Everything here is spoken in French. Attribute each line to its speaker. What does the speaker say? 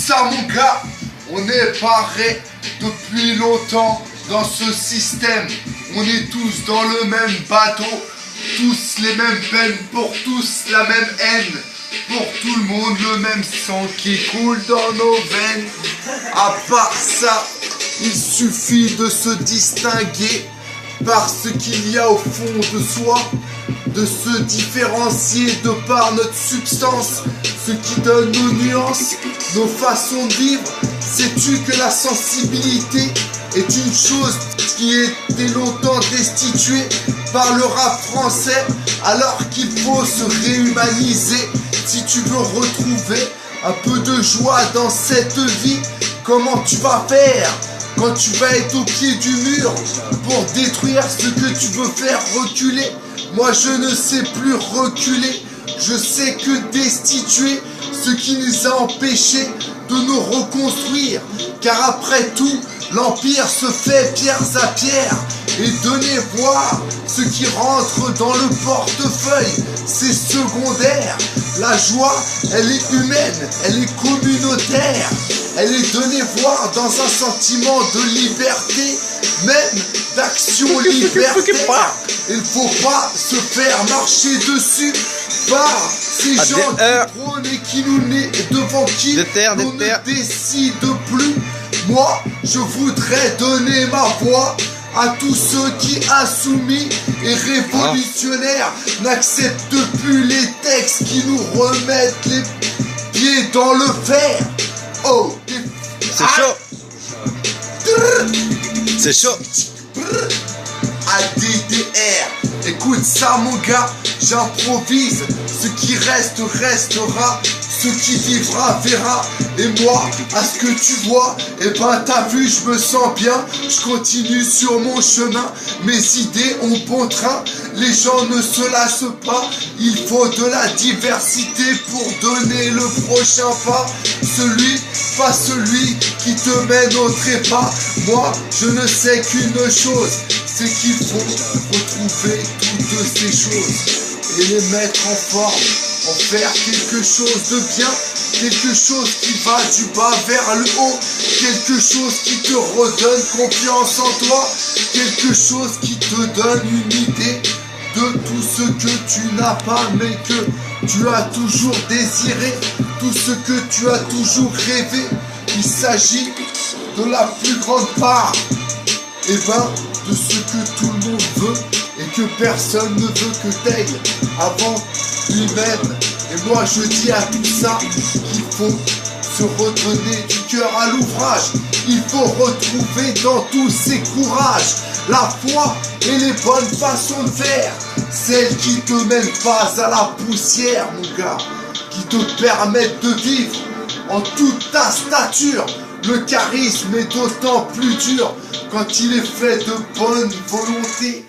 Speaker 1: ça mon gars, on est pareil depuis longtemps dans ce système. On est tous dans le même bateau, tous les mêmes peines, pour tous la même haine. Pour tout le monde le même sang qui coule dans nos veines. À part ça, il suffit de se distinguer par ce qu'il y a au fond de soi, de se différencier de par notre substance, ce qui donne nos nuances, nos façons de vivre. Sais-tu que la sensibilité est une chose qui était longtemps destituée par le rap français, alors qu'il faut se réhumaniser si tu veux retrouver un peu de joie dans cette vie. Comment tu vas faire quand tu vas être au pied du mur pour détruire ce que tu veux faire reculer? Moi je ne sais plus reculer, je sais que destituer ce qui nous a empêchés de nous reconstruire. Car après tout, l'empire se fait pierre à pierre. Et donner voir ce qui rentre dans le portefeuille, c'est secondaire. La joie, elle est humaine, elle est communautaire. Elle est donnée voir dans un sentiment de liberté, même d'action libertaire. Il faut pas se faire marcher dessus par ces gens qui prônent et qui nous nient devant qui on ne décide plus. Moi, je voudrais donner ma voix à tous ceux qui, insoumis et révolutionnaires, n'acceptent plus les textes qui nous remettent les pieds dans le fer. Oh,
Speaker 2: c'est chaud. C'est chaud.
Speaker 1: ADDR. Écoute ça mon gars, j'improvise. Ce qui reste restera, ce qui vivra verra. Et moi, à ce que tu vois, eh ben t'as vu, je me sens bien. Je continue sur mon chemin, mes idées ont bon train. Les gens ne se lassent pas, il faut de la diversité pour donner le prochain pas. Pas celui qui te mène au trépas. Moi, je ne sais qu'une chose, c'est qu'il faut retrouver toutes ces choses et les mettre en forme, en faire quelque chose de bien, quelque chose qui va du bas vers le haut, quelque chose qui te redonne confiance en toi, quelque chose qui te donne une idée de tout ce que tu n'as pas mais que tu as toujours désiré, tout ce que tu as toujours rêvé. Il s'agit de la plus grande part, et ben, de ce que tout le monde veut et que personne ne veut que t'aille avant lui-même. Et moi je dis à tout ça qu'il faut se redonner du cœur à l'ouvrage. Il faut retrouver dans tous ses courages la foi et les bonnes façons de faire, celles qui te mènent pas à la poussière mon gars, qui te permettent de vivre en toute ta stature. Le charisme est d'autant plus dur quand il est fait de bonne volonté.